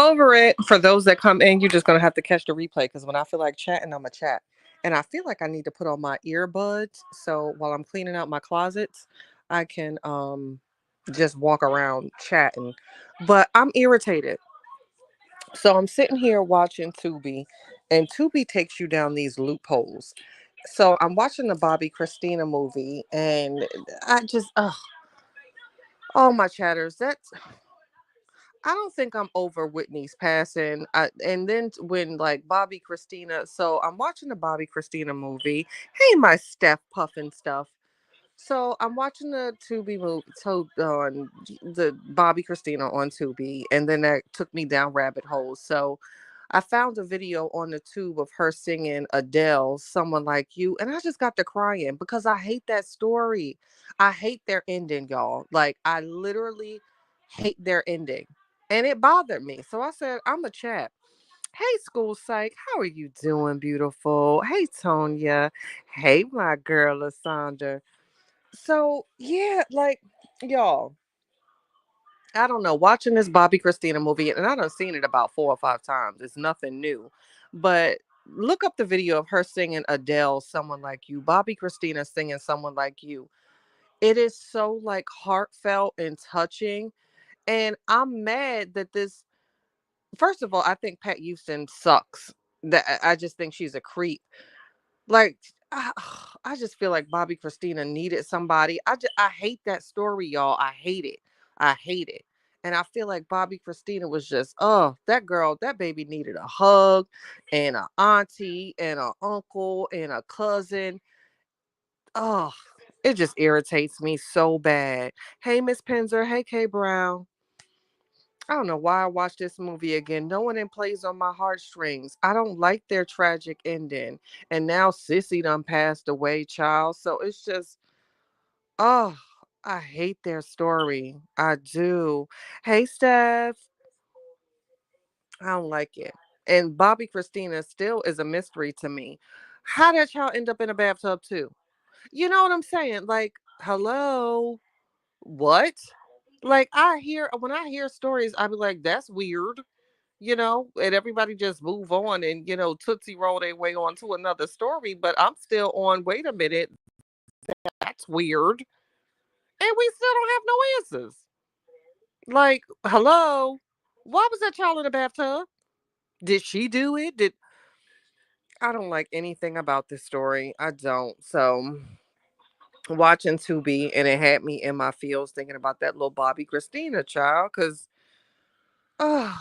Over it. For those that come in, you're just gonna have to catch the replay because when I feel like chatting, I'm a chat. And I feel like I need to put on my earbuds so while I'm cleaning out my closets, I can just walk around chatting. But I'm irritated. So I'm sitting here watching Tubi, and Tubi takes you down these loopholes. So I'm watching the Bobby Christina movie, and I just, oh my chatters, that's I don't think I'm over Whitney's passing. And then when like Bobby Christina, so I'm watching the Bobby Christina movie. Hey, my Steph Puffin stuff. So I'm watching the Tubi movie, so on the Bobby Christina on Tubi, and then that took me down rabbit holes. So I found a video on the tube of her singing Adele, "Someone Like You," and I just got to crying because I hate that story. I hate their ending, y'all. Like I literally hate their ending, and it bothered me. So I said, "I'm a chat." Hey, school psych, how are you doing, beautiful? Hey, Tonya. Hey, my girl, Lasandra. So yeah, like y'all, I don't know. Watching this Bobby Christina movie, and I done seen it about 4 or 5 times. It's nothing new, but look up the video of her singing Adele, "Someone Like You." Bobby Christina singing "Someone Like You." It is so like heartfelt and touching, and I'm mad that this. First of all, I think Pat Houston sucks. That I just think she's a creep. Like, I, I just feel like Bobby Christina needed somebody. I hate that story, y'all. I hate it. I hate it. And I feel like Bobby Christina was just, oh, that girl, that baby needed a hug and a auntie and a uncle and a cousin. Oh, it just irritates me so bad. Hey, Miss Penzer. Hey, K Brown. I don't know why I watched this movie again. No one in plays on my heartstrings. I don't like their tragic ending. And now Sissy done passed away, child. So it's just, oh, I hate their story. I do. Hey, Steph. I don't like it. And Bobby Christina still is a mystery to me. How did y'all end up in a bathtub too? You know what I'm saying? Like, hello? What? Like when I hear stories, I be like, that's weird. And everybody just move on and, Tootsie roll their way on to another story. But I'm still on, wait a minute, that's weird. And we still don't have no answers. Like, hello? Why was that child in the bathtub? Did she do it? I don't like anything about this story. I don't. So watching Tubi and it had me in my feels thinking about that little Bobby Christina child because oh,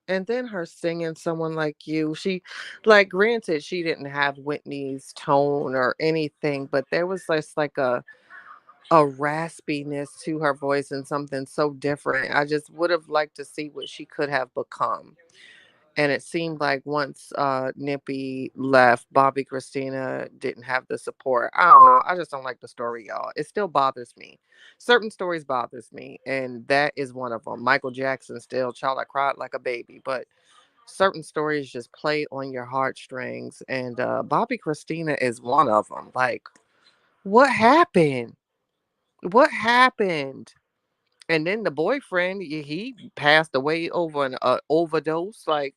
and then her singing "Someone Like You." She, like, granted, she didn't have Whitney's tone or anything, but there was just like a raspiness to her voice and something so different. I just would have liked to see what she could have become. And it seemed like once Nippy left, Bobby Christina didn't have the support. I don't know. I just don't like the story, y'all. It still bothers me. Certain stories bothers me, and that is one of them. Michael Jackson still, child, I cried like a baby, but certain stories just play on your heartstrings, and Bobby Christina is one of them. Like, what happened? What happened? And then the boyfriend, he passed away over an overdose. Like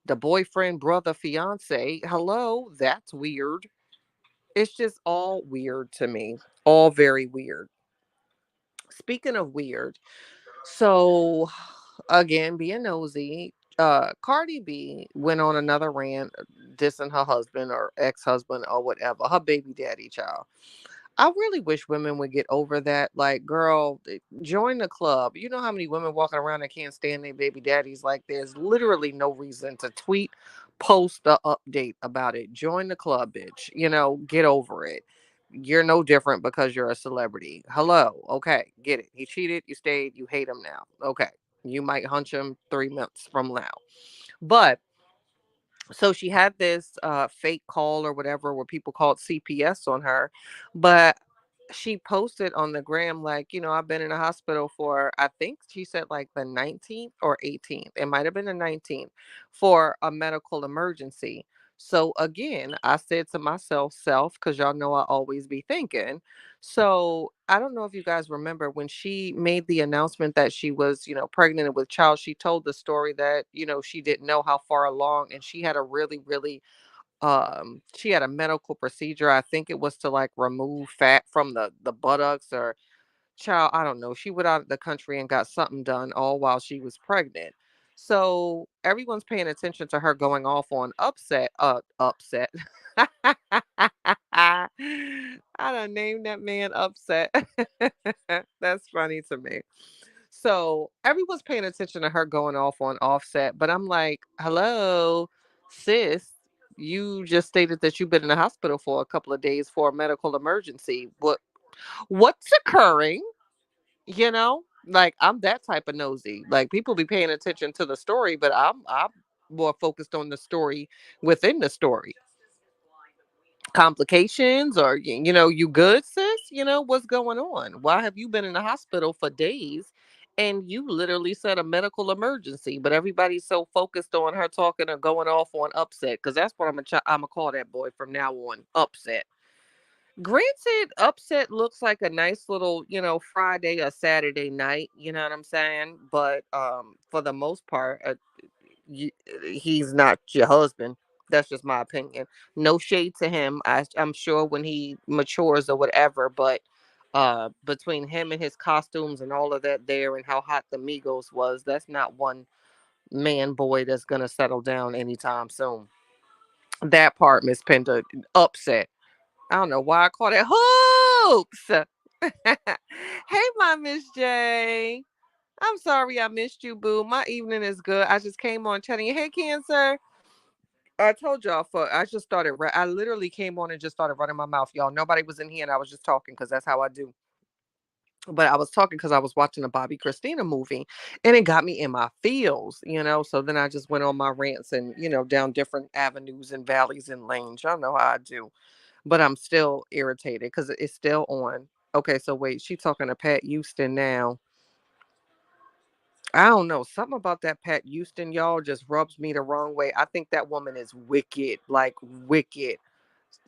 the boyfriend, brother, fiance. Hello, that's weird. It's just all weird to me. All very weird. Speaking of weird, so again, being nosy, Cardi B went on another rant dissing her husband or ex-husband or whatever, her baby daddy child. I really wish women would get over that. Like, girl, join the club. You know how many women walking around that can't stand their baby daddies? Like, there's literally no reason to tweet, post, a update about it. Join the club, bitch. Get over it. You're no different because you're a celebrity. Hello. Okay. Get it. He cheated. You stayed. You hate him now. Okay. You might hunch him 3 months from now. But so she had this fake call or whatever where people called CPS on her, but she posted on the gram like, I've been in a hospital for, I think she said like the 19th or 18th, it might have been the 19th, for a medical emergency. So again, I said to myself, self, because y'all know I always be thinking. So I don't know if you guys remember when she made the announcement that she was, pregnant with child. She told the story that, she didn't know how far along, and she had a really, really she had a medical procedure. I think it was to like remove fat from the buttocks, or child, I don't know. She went out of the country and got something done all while she was pregnant. So everyone's paying attention to her going off on upset. I done named that man Upset. That's funny to me. So everyone's paying attention to her going off on Offset, but I'm like, hello, sis. You just stated that you've been in the hospital for a couple of days for a medical emergency. What's occurring? Like I'm that type of nosy. Like people be paying attention to the story, but I'm more focused on the story within the story. Complications, or you good, sis? What's going on? Why have you been in the hospital for days, and you literally said a medical emergency, but everybody's so focused on her talking or going off on Upset, because that's what I'm gonna call that boy from now on, Upset. Granted, Upset looks like a nice little, Friday or Saturday night, you know what I'm saying? But for the most part, he's not your husband. That's just my opinion. No shade to him. I'm sure when he matures or whatever, but between him and his costumes and all of that there, and how hot the Migos was, that's not one man boy that's gonna settle down anytime soon. That part, Miss Pender, Upset. I don't know why I call it hoops. Hey, my Miss J. I'm sorry I missed you, boo. My evening is good. I just came on chatting. Hey, Cancer. I told y'all I just started. I literally came on and just started running my mouth, y'all. Nobody was in here, and I was just talking because that's how I do. But I was talking because I was watching a Bobby Christina movie, and it got me in my feels. So then I just went on my rants and down different avenues and valleys and lanes. Y'all know how I do, but I'm still irritated because it's still on. Okay, so wait, she talking to Pat Houston now. I don't know. Something about that Pat Houston, y'all, just rubs me the wrong way. I think that woman is wicked, like wicked.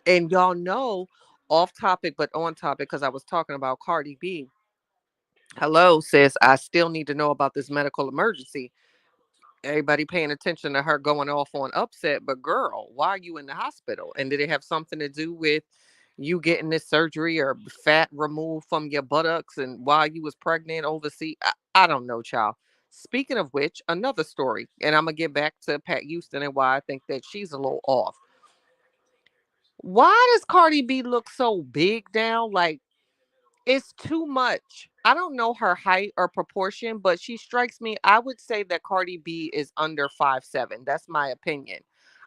And y'all know, off topic but on topic, because I was talking about Cardi B. Hello, sis. I still need to know about this medical emergency. Everybody paying attention to her going off on Upset, but girl, why are you in the hospital? And did it have something to do with you getting this surgery or fat removed from your buttocks and while you was pregnant overseas? I don't know, child. Speaking of which, another story, and I'm gonna get back to Pat Houston and why I think that she's a little off. Why does Cardi B look so big now? Like, it's too much. I don't know her height or proportion, but she strikes me. I would say that Cardi B is under 5'7". That's my opinion.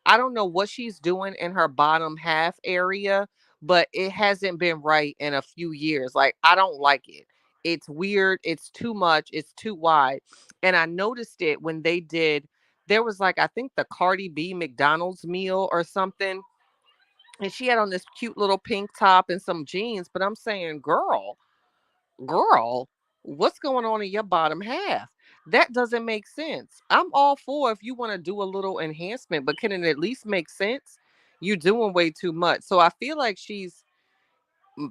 I don't know what she's doing in her bottom half area, but it hasn't been right in a few years. Like, I don't like it. It's weird. It's too much. It's too wide. And I noticed it when there was like, I think the Cardi B McDonald's meal or something. And she had on this cute little pink top and some jeans. But I'm saying, girl, what's going on in your bottom half? That doesn't make sense. I'm all for if you want to do a little enhancement, but can it at least make sense? You're doing way too much. So I feel like she's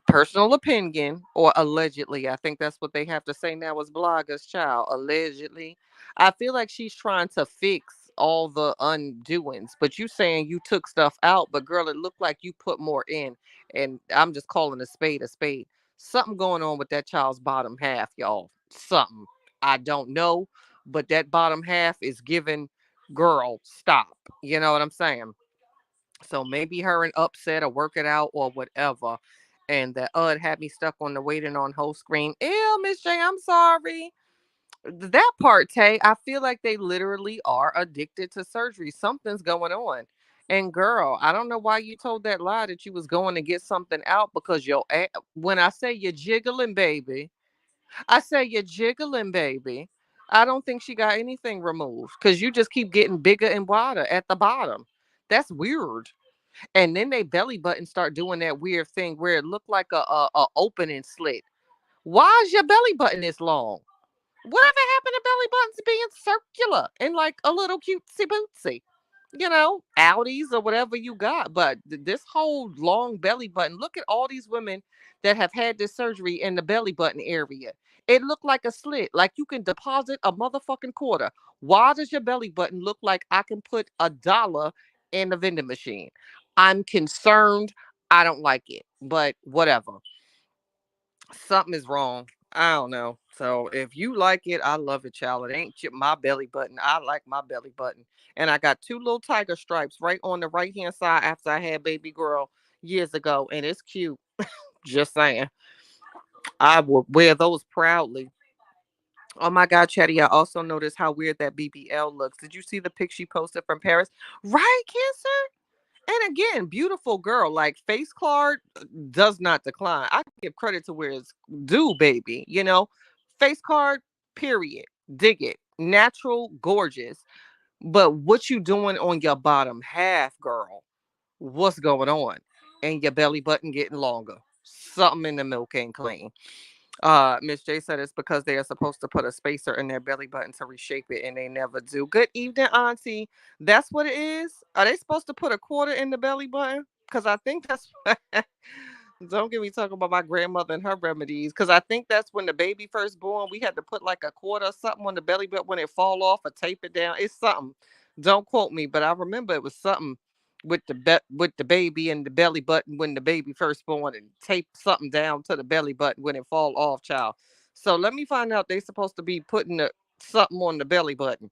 personal opinion, or allegedly, I think that's what they have to say now as bloggers, child, allegedly. I feel like she's trying to fix all the undoings, but you saying you took stuff out, but girl, it looked like you put more in. And I'm just calling a spade a spade. Something going on with that child's bottom half, y'all. Something, I don't know, but that bottom half is giving, girl, stop. You know what I'm saying? So maybe her and Upset or work it out or whatever. And that it had me stuck on the waiting on whole screen. Ew, Miss J, I'm sorry. That part, Tay, I feel like they literally are addicted to surgery. Something's going on. And girl, I don't know why you told that lie that you was going to get something out, because when I say you're jiggling, baby, I say you're jiggling, baby. I don't think she got anything removed, because you just keep getting bigger and wider at the bottom. That's weird. And then they belly button start doing that weird thing where it looked like a opening slit. Why is your belly button this long? Whatever happened to belly buttons being circular and like a little cutesy bootsy? Audis or whatever you got. But this whole long belly button, look at all these women that have had this surgery in the belly button area. It looked like a slit, like you can deposit a motherfucking quarter. Why does your belly button look like I can put $1 in the vending machine? I'm concerned. I don't like it, but whatever. Something is wrong. I don't know. So if you like it, I love it, child. It ain't my belly button. I like my belly button. And I got two little tiger stripes right on the right hand side after I had baby girl years ago. And it's cute. Just saying. I will wear those proudly. Oh my God, Chatty. I also noticed how weird that BBL looks. Did you see the pic she posted from Paris? Right, Cancer? And again, beautiful girl. Like face card does not decline. I give credit to where it's due, baby. Face card, period. Dig it. Natural, gorgeous. But what you doing on your bottom half, girl? What's going on? And your belly button getting longer. Something in the milk ain't clean. Miss J said it's because they are supposed to put a spacer in their belly button to reshape it, and they never do. Good evening, Auntie. That's what it is. Are they supposed to put a quarter in the belly button? Because I think that's. Don't get me talking about my grandmother and her remedies. Because I think that's when the baby first born, we had to put like a quarter or something on the belly button when it fall off or tape it down. It's something. Don't quote me, but I remember it was something with with the baby and the belly button when the baby first born and tape something down to the belly button when it fall off, child. So let me find out they supposed to be putting something on the belly button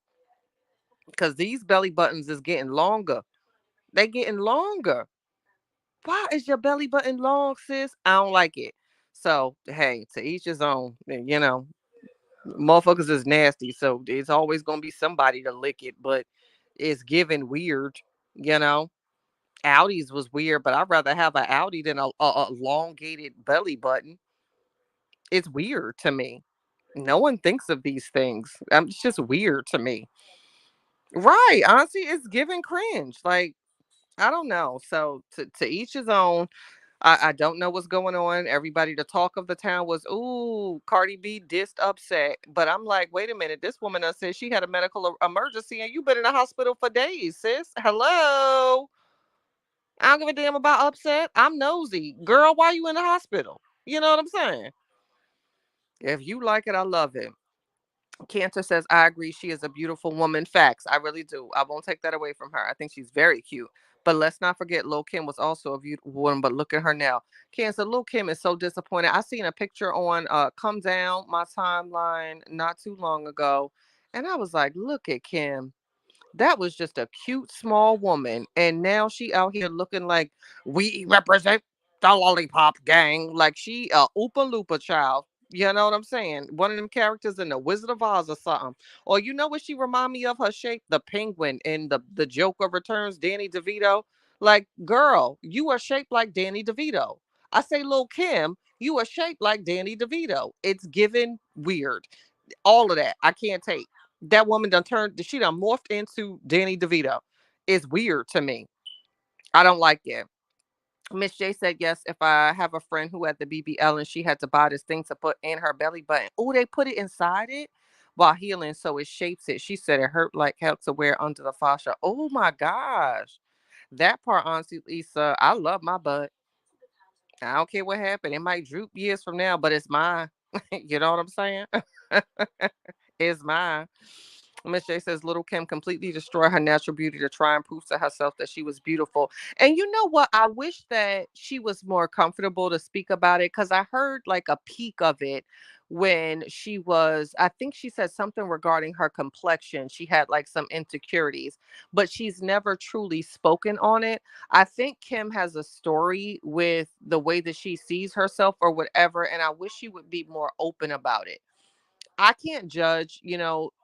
because these belly buttons is getting longer. They getting longer. Why is your belly button long, sis? I don't like it. So hey, to each his own. Motherfuckers is nasty, so it's always gonna be somebody to lick it, but it's giving weird, you know. Audis was weird, but I'd rather have an Audi than a elongated belly button. It's weird to me. No one thinks of these things. It's just weird to me. Right. Honestly, it's giving cringe. Like, I don't know. So to each his own. I don't know what's going on. Everybody, the talk of the town was, ooh, Cardi B dissed Upset. But I'm like, wait a minute. This woman said she had a medical emergency and you've been in the hospital for days, sis. Hello. I don't give a damn about Upset. I'm nosy. Girl, why you in the hospital? You know what I'm saying? If you like it, I love it. Cantor says, I agree. She is a beautiful woman. Facts. I really do. I won't take that away from her. I think she's very cute. But let's not forget, Lil Kim was also a beautiful woman. But look at her now. Cancer, Lil Kim is so disappointed. I seen a picture on Come Down, my timeline, not too long ago. And I was like, look at Kim. That was just a cute small woman, and now she out here looking like we represent the lollipop gang, like she a Oopa Loopa child. You know what I'm saying? One of them characters in the Wizard of Oz or something. Or you know what she remind me of? Her shape, the penguin in the Joker Returns, Danny DeVito. Like, girl, you are shaped like Danny DeVito. I say, Lil Kim, you are shaped like Danny DeVito. It's given weird. All of that I can't take. That woman she done morphed into Danny DeVito. It's weird to me. I don't like it. Miss J said yes. If I have a friend who had the BBL and she had to buy this thing to put in her belly button. Oh, they put it inside it while healing, so it shapes it. She said it hurt like hell to wear under the fascia. Oh my gosh, that part, honestly, Lisa, I love my butt. I don't care what happened. It might droop years from now, but it's mine. You know what I'm saying? It's mine. Miss J says Little Kim completely destroyed her natural beauty to try and prove to herself that she was beautiful. And you know what? I wish that she was more comfortable to speak about it because I heard like a peek of it when I think she said something regarding her complexion. She had like some insecurities, but she's never truly spoken on it. I think Kim has a story with the way that she sees herself or whatever. And I wish she would be more open about it. I can't judge,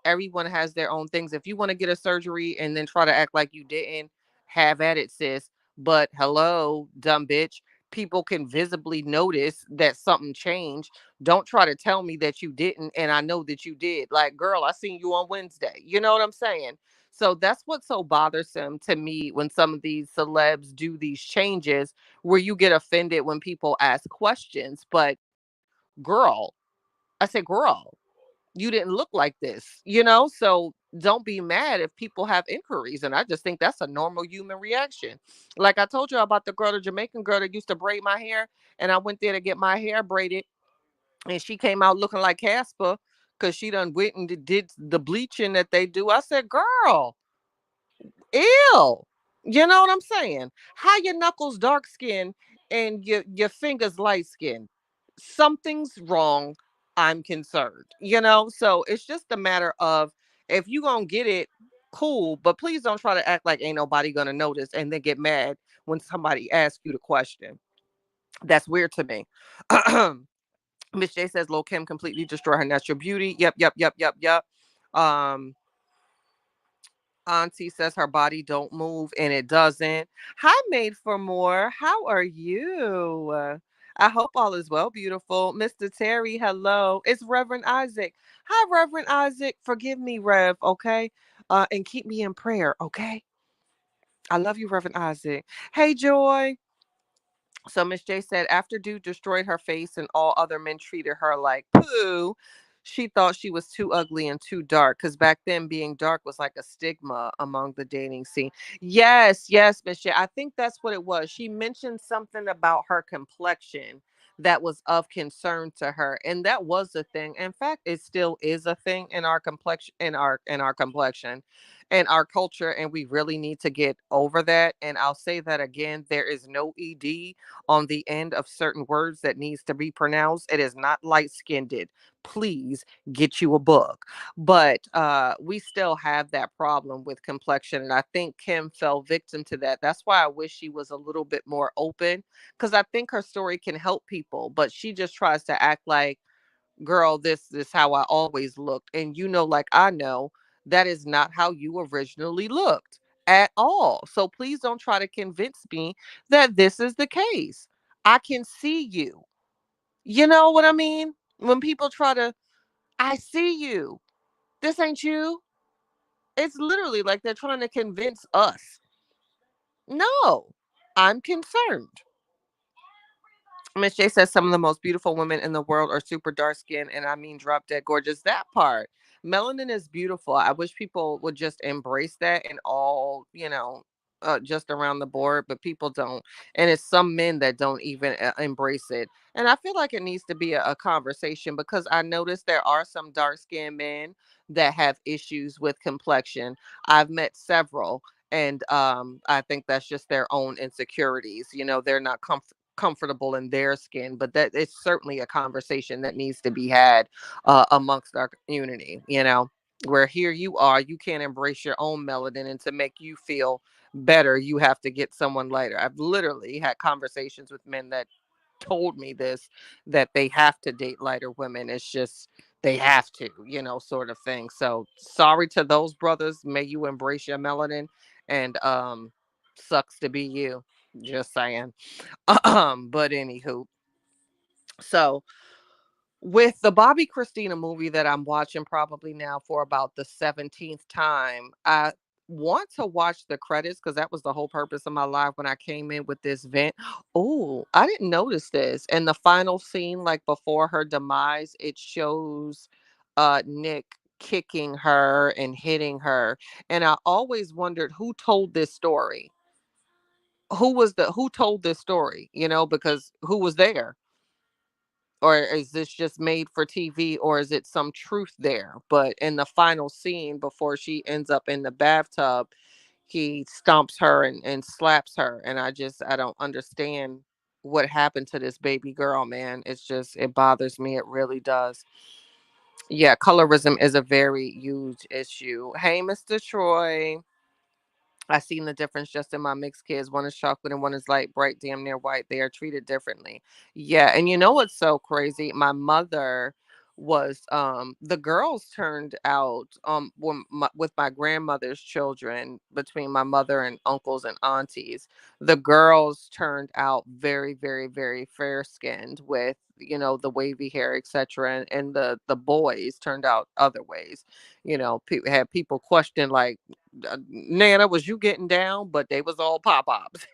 everyone has their own things. If you want to get a surgery and then try to act like you didn't, have at it, sis. But hello, dumb bitch. People can visibly notice that something changed. Don't try to tell me that you didn't, and I know that you did. Like, girl, I seen you on Wednesday. You know what I'm saying? So that's what's so bothersome to me when some of these celebs do these changes where you get offended when people ask questions. But girl, I said, girl, you didn't look like this, so don't be mad if people have inquiries. And I just think that's a normal human reaction. Like I told you about the girl, the Jamaican girl that used to braid my hair, and I went there to get my hair braided, and she came out looking like Casper because she done went and did the bleaching that they do. I said, girl, ew. You know what I'm saying? How your knuckles dark skin and your fingers light skin? Something's wrong. I'm concerned. So it's just a matter of, if you gonna get it, cool, but please don't try to act like ain't nobody gonna notice and then get mad when somebody asks you the question. That's weird to me. Miss J says Lil Kim completely destroy her natural beauty. Yep, yep, yep, yep, yep. Um, Auntie says her body don't move, and it doesn't. Hi, Made for More. How are you? I hope all is well, beautiful. Mr. Terry, hello. It's Reverend Isaac. Hi, Reverend Isaac. Forgive me, Rev, okay? And keep me in prayer, okay? I love you, Reverend Isaac. Hey, Joy. So Miss J said after dude destroyed her face and all other men treated her like poo, she thought she was too ugly and too dark. Because back then being dark was like a stigma among the dating scene. Yes, yes, Miss J. I think that's what it was. She mentioned something about her complexion that was of concern to her. And that was a thing. In fact, it still is a thing in our complexion, in our complexion, in our culture. And we really need to get over that. And I'll say that again, there is no ED on the end of certain words that needs to be pronounced. It is not light skinned. Please get you a book. But we still have that problem with complexion. And I think Kim fell victim to that. That's why I wish she was a little bit more open, because I think her story can help people. But she just tries to act like, girl, this is how I always looked. And like I know, that is not how you originally looked at all. So please don't try to convince me that this is the case. I can see you. You know what I mean? When people try to, I see you. This ain't you. It's literally like they're trying to convince us. No, I'm concerned. Miss J says some of the most beautiful women in the world are super dark skinned, and I mean drop dead gorgeous. That part. Melanin is beautiful. I wish people would just embrace that in all, just around the board, but people don't. And it's some men that don't even embrace it. And I feel like it needs to be a conversation, because I noticed there are some dark skinned men that have issues with complexion. I've met several. And I think that's just their own insecurities. They're not comfortable in their skin, but that it's certainly a conversation that needs to be had amongst our community, where here you are, you can't embrace your own melanin, and to make you feel better, you have to get someone lighter. I've literally had conversations with men that told me this, that they have to date lighter women. It's just they have to, sort of thing. So sorry to those brothers. May you embrace your melanin, and sucks to be you. Just saying. But anywho, so with the Bobby Christina movie that I'm watching probably now for about the 17th time, I want to watch the credits, because that was the whole purpose of my life when I came in with this vent. Oh, I didn't notice this. In the final scene, like before her demise, it shows Nick kicking her and hitting her. And I always wondered who told this story. Who told this story, because who was there? Or is this just made for TV, or is it some truth there? But in the final scene, before she ends up in the bathtub, he stomps her and slaps her. And I don't understand what happened to this baby girl, man. It bothers me. It really does. Yeah, colorism is a very huge issue. Hey, Mr. Troy. I seen the difference just in my mixed kids. One is chocolate and one is light, bright, damn near white. They are treated differently. Yeah, and you know what's so crazy? My mother was the girls turned out with my grandmother's children, between my mother and uncles and aunties. The girls turned out very, very, very fair skinned, with the wavy hair, etc. And the boys turned out other ways. Had people question like, Nana, was you getting down? But they was all pop-ups.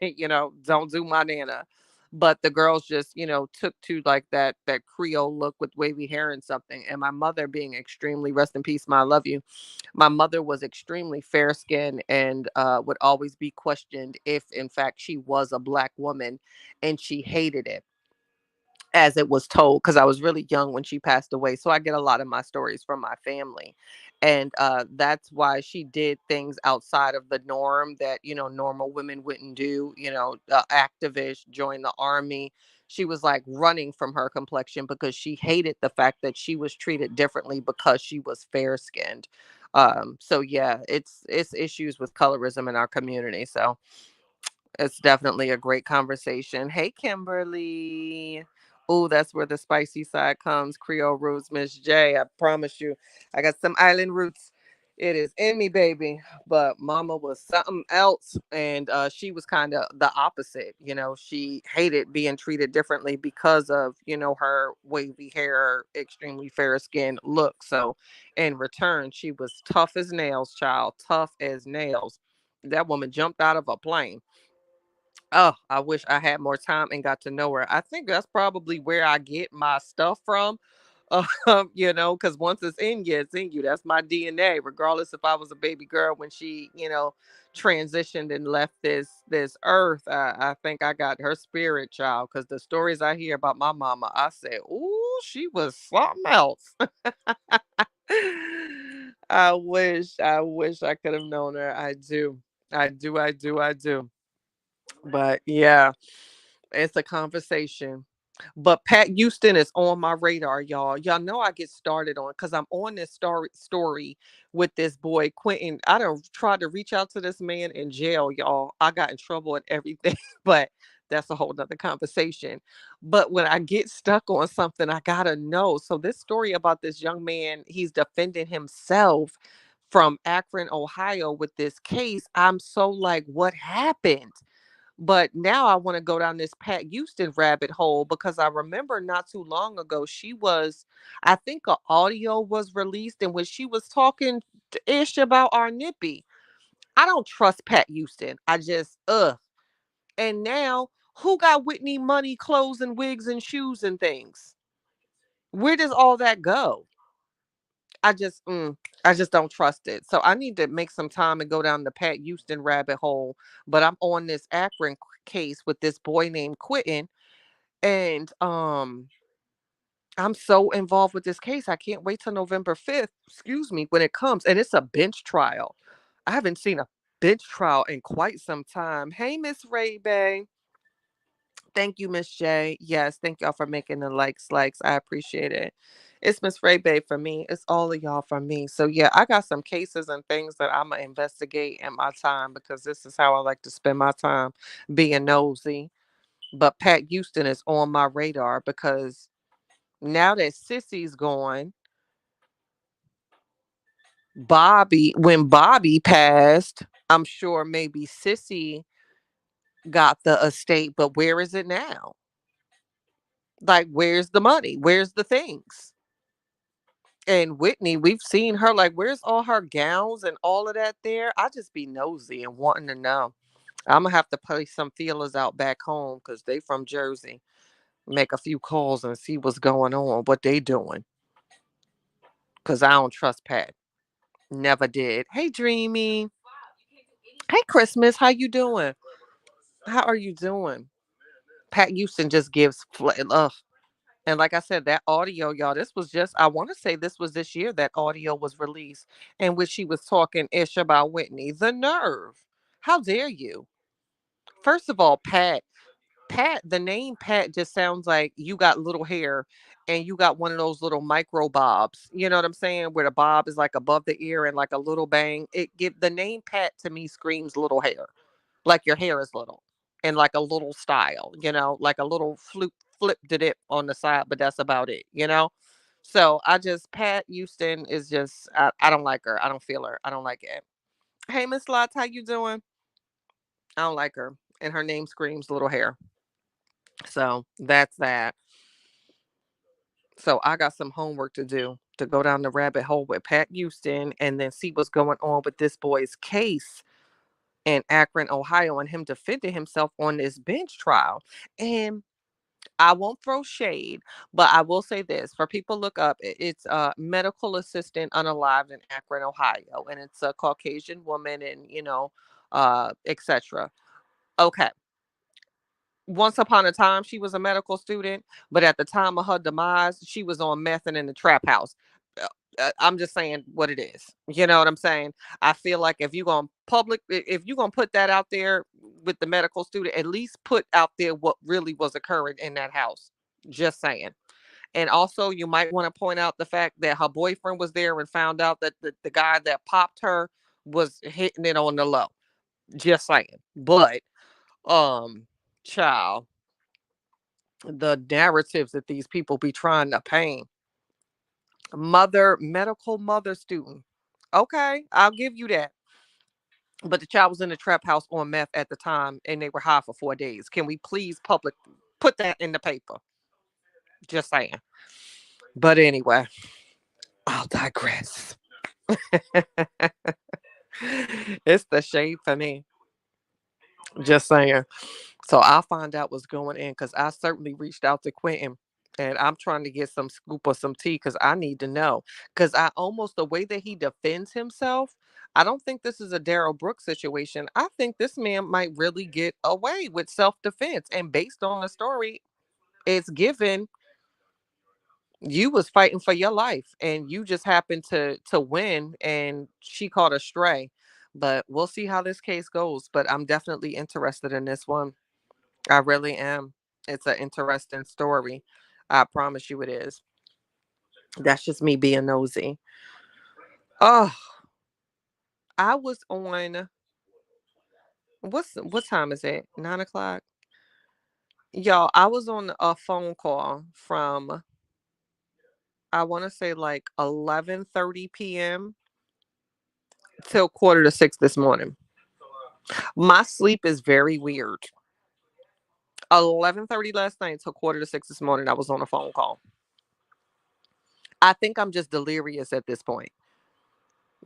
Don't do my Nana. But the girls just, took to like that Creole look with wavy hair and something. And my mother being extremely, rest in peace, ma, I love you. My mother was extremely fair skinned and would always be questioned if in fact she was a black woman, and she hated it as it was told, because I was really young when she passed away. So I get a lot of my stories from my family. And that's why she did things outside of the norm that, normal women wouldn't do, activist, join the army. She was like running from her complexion because she hated the fact that she was treated differently because she was fair skinned. So yeah, it's issues with colorism in our community. So it's definitely a great conversation. Hey, Kimberly. Oh, that's where the spicy side comes. Creole roots, Miss J. I promise you, I got some island roots. It is in me, baby. But Mama was something else, and she was kind of the opposite. She hated being treated differently because of her wavy hair, extremely fair skin look. So, in return, she was tough as nails, child, tough as nails. That woman jumped out of a plane. Oh, I wish I had more time and got to know her. I think that's probably where I get my stuff from. Because once it's in you, it's in you. That's my DNA. Regardless if I was a baby girl when she, transitioned and left this earth, I think I got her spirit, child. Because the stories I hear about my mama, I said, "Ooh, she was something else." I wish I could have known her. I do, I do. But yeah, it's a conversation. But Pat Houston is on my radar, y'all. Y'all know I get started on because I'm on this story with this boy Quentin. I don't try to reach out to this man in jail, y'all. I got in trouble and everything, but that's a whole nother conversation. But when I get stuck on something, I gotta know. So this story about this young man, he's defending himself from Akron, Ohio, with this case. I'm so like, what happened? But now I want to go down this Pat Houston rabbit hole because I remember not too long ago I think a audio was released in which she was talking to ish about our nippy. I don't trust Pat Houston. I just And now who got Whitney money, clothes and wigs and shoes and things? Where does all that go? I just I just don't trust it. So I need to make some time and go down the Pat Houston rabbit hole. But I'm on this Akron case with this boy named Quentin, and I'm so involved with this case. I can't wait till November 5th, excuse me, when it comes. And it's a bench trial. I haven't seen a bench trial in quite some time. Hey, Miss Ray Bay. Thank you, Miss J. Yes, thank y'all for making the likes. I appreciate it. It's Miss Ray Bay for me. It's all of y'all for me. So yeah, I got some cases and things that I'm gonna investigate in my time because this is how I like to spend my time being nosy. But Pat Houston is on my radar because now that Sissy's gone, when Bobby passed, I'm sure maybe Sissy got the estate, but where is it now? Like, where's the money? Where's the things? And Whitney, we've seen her, like, where's all her gowns and all of that there? I just be nosy and wanting to know. I'm gonna have to place some feelers out back home because they from Jersey. Make a few calls and see what's going on, what they doing. Cause I don't trust Pat. Never did. Hey, Dreamy. Hey, Christmas. How you doing? How are you doing? Pat Houston just gives ugh. And like I said, that audio, y'all, this was just, I want to say this was this year that audio was released in which she was talking ish about Whitney. The nerve. How dare you? First of all, Pat, the name Pat just sounds like you got little hair and you got one of those little micro bobs. You know what I'm saying? Where the bob is like above the ear and like a little bang. It give the name Pat to me screams little hair. Like your hair is little and like a little style, like a little flip did it on the side, but that's about it. So Pat Houston is just I don't like her. I don't feel her. I don't like it. Hey, Miss Lots, how you doing? I don't like her. And her name screams little hair. So that's that. So I got some homework to do to go down the rabbit hole with Pat Houston and then see what's going on with this boy's case in Akron, Ohio, and him defending himself on this bench trial. And I won't throw shade, but I will say this: for people look up, it's a medical assistant unalived in Akron, Ohio, and it's a Caucasian woman, and etc. Okay, once upon a time she was a medical student, but at the time of her demise she was on meth and in the trap house. I'm just saying what it is, you know what I'm saying. I feel like if you're going to if you're going to put that out there with the medical student, at least put out there what really was occurring in that house. Just saying. And also you might want to point out the fact that her boyfriend was there and found out that the guy that popped her was hitting it on the low. Just saying. But um child, the narratives that these people be trying to paint. Medical mother student. Okay, I'll give you that. But the child was in the trap house on meth at the time and they were high for 4 days. Can we please public put that in the paper? Just saying. But anyway, I'll digress. It's the shade for me. Just saying. So I'll find out what's going in because I certainly reached out to Quentin and I'm trying to get some scoop or some tea because I need to know. Because I almost, the way that he defends himself, I don't think this is a Daryl Brooks situation. I think this man might really get away with self defense. And based on the story, it's given you was fighting for your life and you just happened to win and she caught a stray. But we'll see how this case goes. But I'm definitely interested in this one. I really am. It's an interesting story. I promise you it is. That's just me being nosy. Oh, I was on what time is it? 9 o'clock. Y'all, I was on a phone call from I want to say like 11:30 p.m. till quarter to 6 this morning. My sleep is very weird. 11:30 last night till quarter to 6 this morning. I was on a phone call. I think I'm just delirious at this point.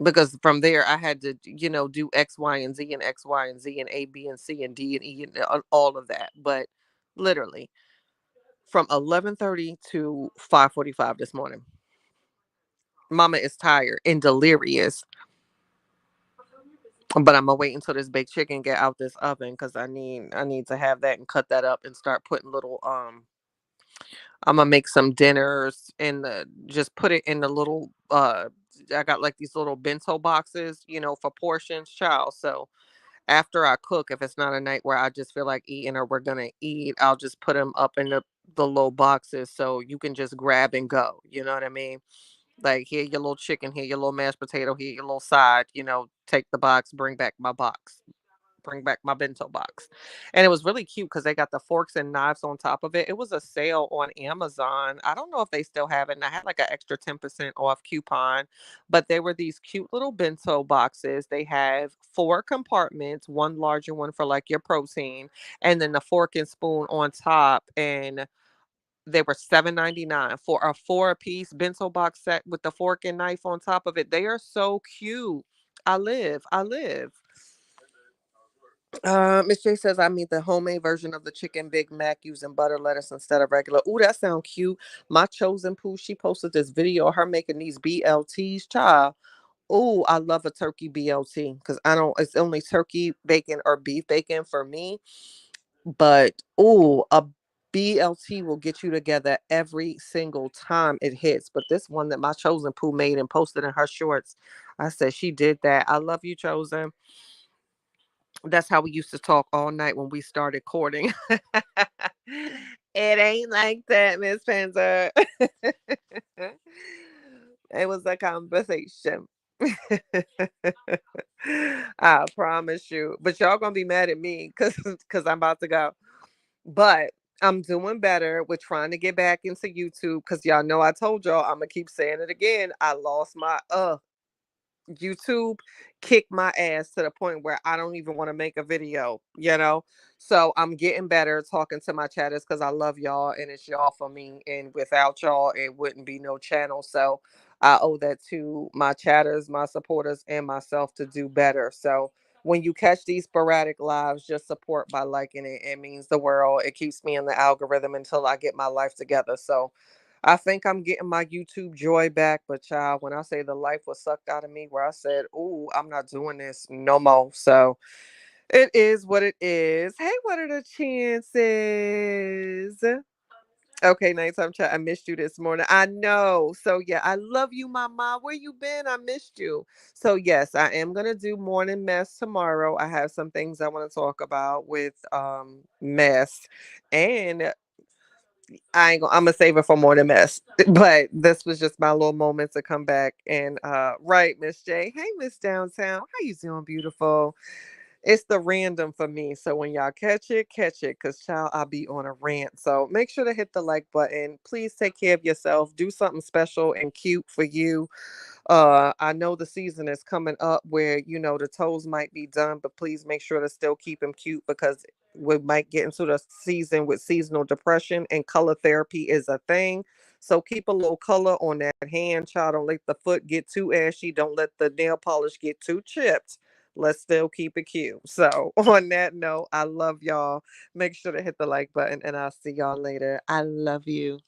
Because from there I had to, do X, Y, and Z and X, Y, and Z and A, B, and C and D and E and all of that. But literally from 11:30 to 5:45 this morning, Mama is tired and delirious. But I'm gonna wait until this baked chicken get out this oven because I need to have that and cut that up and start putting little I'm gonna make some dinners in the just put it in the little I got like these little bento boxes, for portions, child. So after I cook, if it's not a night where I just feel like eating or we're gonna eat, I'll just put them up in the little boxes so you can just grab and go. You know what I mean? Like here your little chicken, here your little mashed potato, here your little side. Take the box, bring back my box, bring back my bento box. And it was really cute because they got the forks and knives on top of it. It was a sale on Amazon. I don't know if they still have it. And I had like an extra 10% off coupon, but they were these cute little bento boxes. They have four compartments, one larger one for like your protein, and then the fork and spoon on top. And they were $7.99 for a four-piece bento box set with the fork and knife on top of it. They are so cute. I live. Miss J says I made the homemade version of the chicken Big Mac using butter lettuce instead of regular. Ooh, that sounds cute. My chosen poo, she posted this video of her making these BLTs, child. Ooh, I love a turkey BLT because I don't. It's only turkey bacon or beef bacon for me. But ooh, a BLT will get you together every single time it hits. But this one that my chosen poo made and posted in her shorts, I said she did that. I love you, chosen. That's how we used to talk all night when we started courting. It ain't like that, Miss Spencer. It was a conversation. I promise you. But y'all gonna be mad at me because I'm about to go. But I'm doing better with trying to get back into YouTube because y'all know I told y'all I'm gonna keep saying it again. I lost my YouTube kicked my ass to the point where I don't even want to make a video. So I'm getting better talking to my chatters because I love y'all and it's y'all for me. And without y'all, it wouldn't be no channel. So I owe that to my chatters, my supporters, and myself to do better. So when you catch these sporadic lives, just support by liking it. It means the world. It keeps me in the algorithm until I get my life together. So I think I'm getting my YouTube joy back. But child, when I say the life was sucked out of me, where I said, "Ooh, I'm not doing this no more." So it is what it is. Hey, what are the chances? Okay, nighttime chat. I missed you this morning. I know. So yeah, I love you, mama. Where you been? I missed you. So yes, I am gonna do morning mess tomorrow. I have some things I want to talk about with mess. And I'm gonna save it for morning mess. But this was just my little moment to come back and right, Miss J. Hey, Miss Downtown. How you doing, beautiful? It's the random for me. So when y'all catch it, cause child, I'll be on a rant. So make sure to hit the like button. Please take care of yourself. Do something special and cute for you. I know the season is coming up where the toes might be done, but please make sure to still keep them cute because we might get into the season with seasonal depression and color therapy is a thing. So keep a little color on that hand, child. Don't let the foot get too ashy. Don't let the nail polish get too chipped. Let's still keep it cute. So on that note, I love y'all. Make sure to hit the like button and I'll see y'all later. I love you.